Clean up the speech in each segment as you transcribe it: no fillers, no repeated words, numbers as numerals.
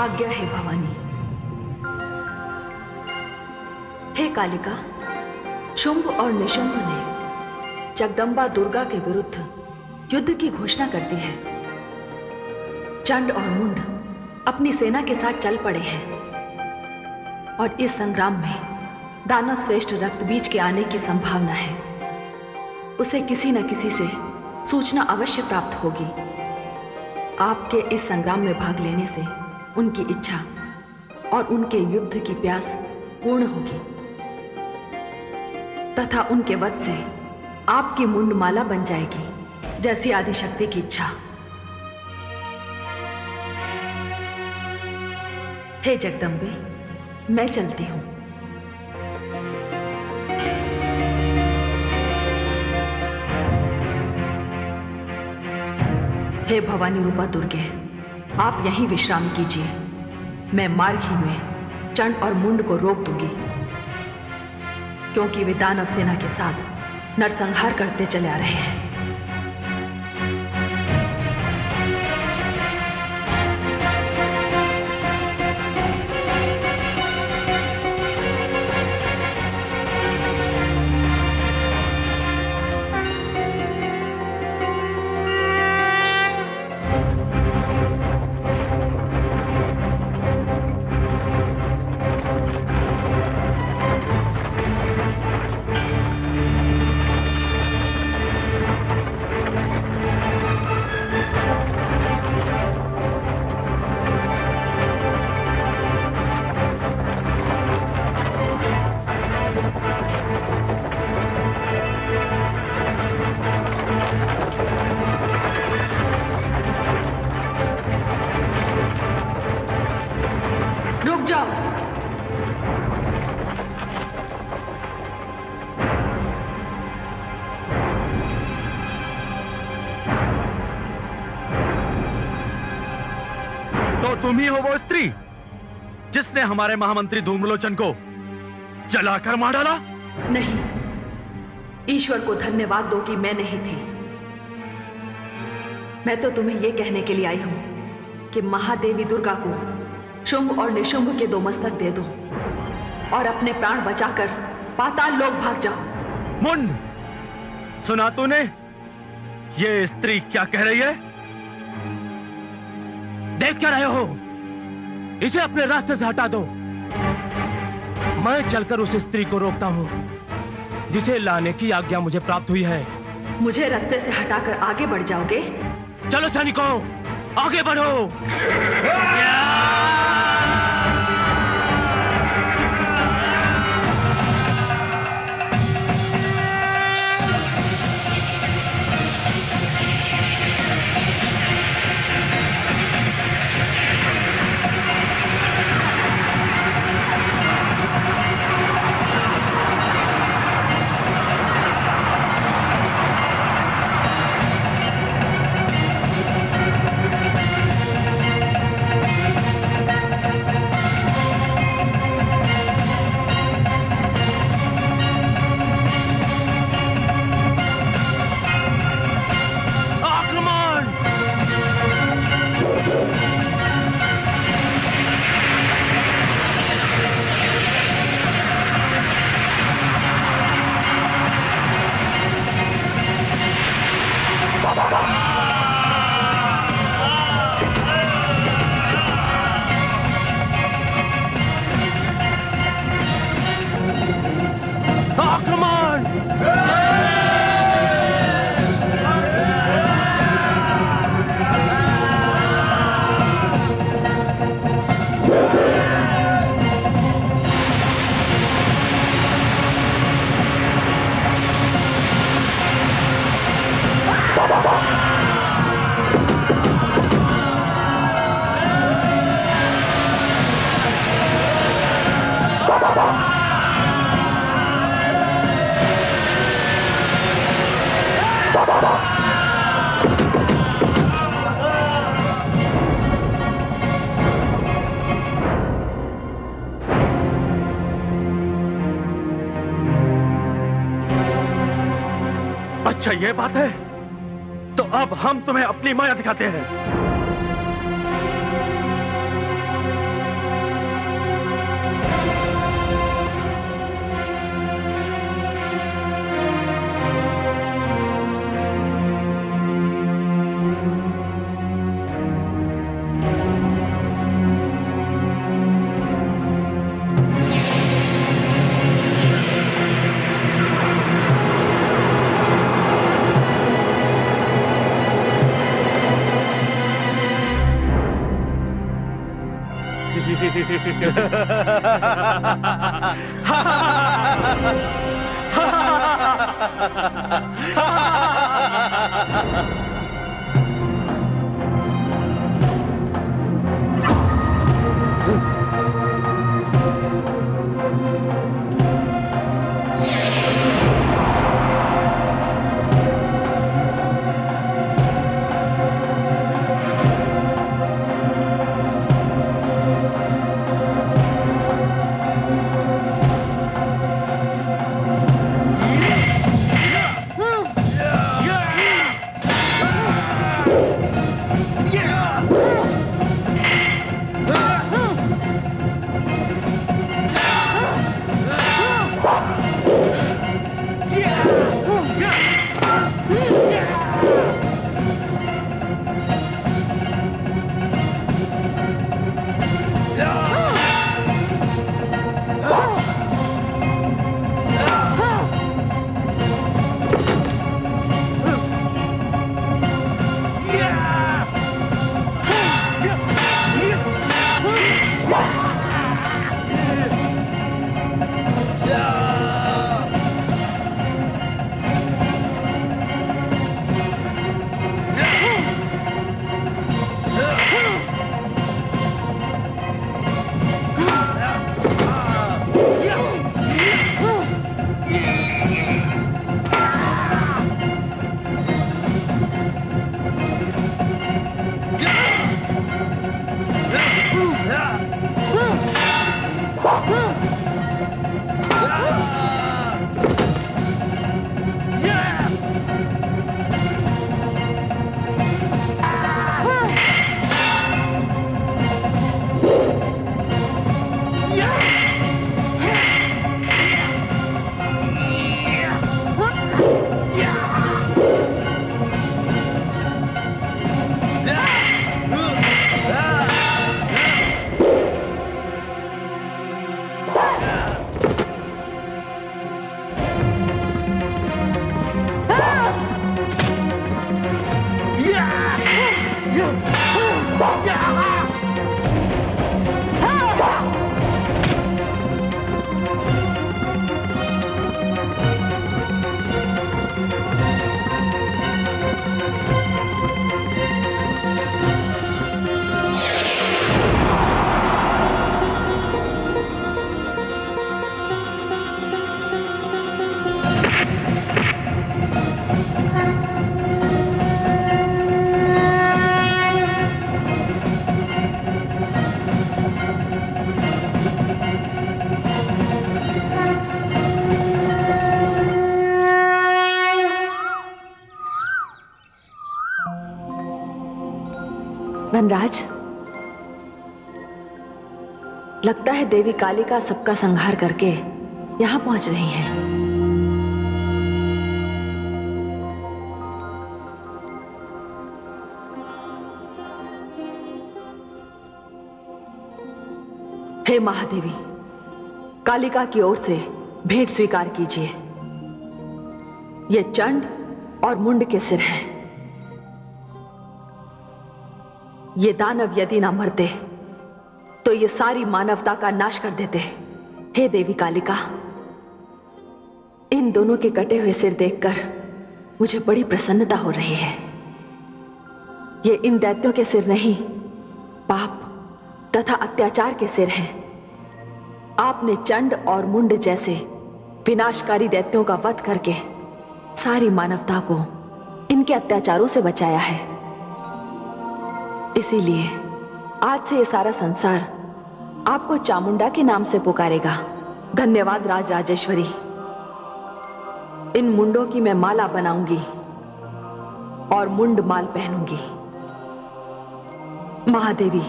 आज्ञा है भवानी। हे कालिका, शुंभ और निशुंभ ने जगदम्बा दुर्गा के विरुद्ध युद्ध की घोषणा कर दी है। चंड और मुंड अपनी सेना के साथ चल पड़े हैं और इस संग्राम में दानव श्रेष्ठ रक्तबीज के आने की संभावना है। उसे किसी न किसी से सूचना अवश्य प्राप्त होगी। आपके इस संग्राम में भाग लेने से उनकी इच्छा और उनके युद्ध की प्यास पूर्ण होगी तथा उनके वध से आपकी मुंडमाला बन जाएगी, जैसी आदिशक्ति की इच्छा। हे जगदम्बे, मैं चलती हूं। हे भवानी रूपा दुर्गे, आप यहीं विश्राम कीजिए। मैं मार्ग ही में चंड और मुंड को रोक दूंगी, क्योंकि वे दानव सेना के साथ नरसंहार करते चले आ रहे हैं। तुम ही हो वो स्त्री जिसने हमारे महामंत्री धूम्रलोचन को जलाकर मार डाला? नहीं, ईश्वर को धन्यवाद दो कि मैं नहीं थी। मैं तो तुम्हें यह कहने के लिए आई हूं कि महादेवी दुर्गा को शुंभ और निशुंभ के 2 मस्तक दे दो और अपने प्राण बचाकर पाताल लोक भाग जाओ। मुंड, सुना तूने ये स्त्री क्या कह रही है? देख क्या रहे हो? इसे अपने रास्ते से हटा दो। मैं चलकर उस स्त्री को रोकता हूं जिसे लाने की आज्ञा मुझे प्राप्त हुई है। मुझे रास्ते से हटाकर आगे बढ़ जाओगे? चलो सैनिकों, आगे बढ़ो। अच्छा ये बात है, तो अब हम तुम्हें अपनी माया दिखाते हैं। वनराज, लगता है देवी कालिका सबका संहार करके यहां पहुंच रही हैं। हे महादेवी, कालिका की ओर से भेंट स्वीकार कीजिए। ये चंड और मुंड के सिर हैं। ये दानव यदि ना मरते तो ये सारी मानवता का नाश कर देते। हे देवी कालिका, इन दोनों के कटे हुए सिर देखकर मुझे बड़ी प्रसन्नता हो रही है। ये इन दैत्यों के सिर नहीं, पाप तथा अत्याचार के सिर हैं। आपने चंड और मुंड जैसे विनाशकारी दैत्यों का वध करके सारी मानवता को इनके अत्याचारों से बचाया है। इसीलिए आज से ये सारा संसार आपको चामुंडा के नाम से पुकारेगा। धन्यवाद राज राजेश्वरी। इन मुंडों की मैं माला बनाऊंगी और मुंड माल पहनूंगी। महादेवी,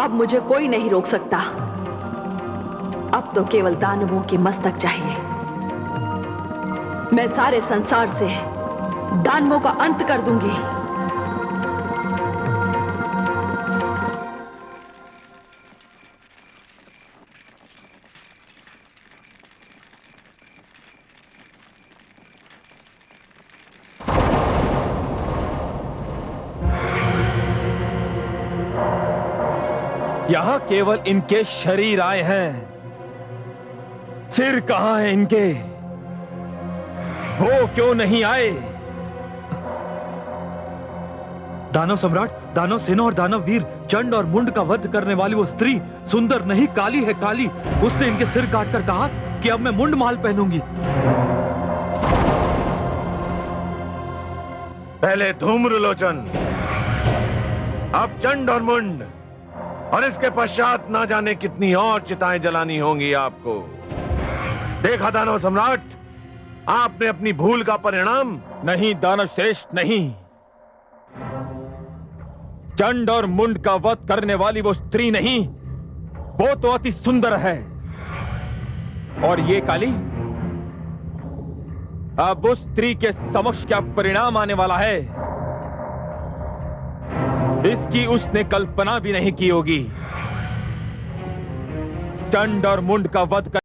अब मुझे कोई नहीं रोक सकता। अब तो केवल दानवों के मस्तक चाहिए। मैं सारे संसार से दानवों का अंत कर दूंगी। यहां केवल इनके शरीर आए हैं, सिर कहां है इनके? वो क्यों नहीं आए? दानव सम्राट, दानव सेना और दानव वीर चंड और मुंड का वध करने वाली वो स्त्री सुंदर नहीं, काली है, काली। उसने इनके सिर काटकर कहा कि अब मैं मुंड माल पहनूंगी। पहले धूम्रलोचन, अब चंड और मुंड, और इसके पश्चात ना जाने कितनी और चिताएं जलानी होंगी आपको। देखा दानव सम्राट, आपने अपनी भूल का परिणाम। नहीं दानव श्रेष्ठ, नहीं। चंड और मुंड का वध करने वाली वो स्त्री नहीं, वो तो अति सुंदर है। और ये काली, अब उस स्त्री के समक्ष क्या परिणाम आने वाला है, इसकी उसने कल्पना भी नहीं की होगी। चंड और मुंड का वध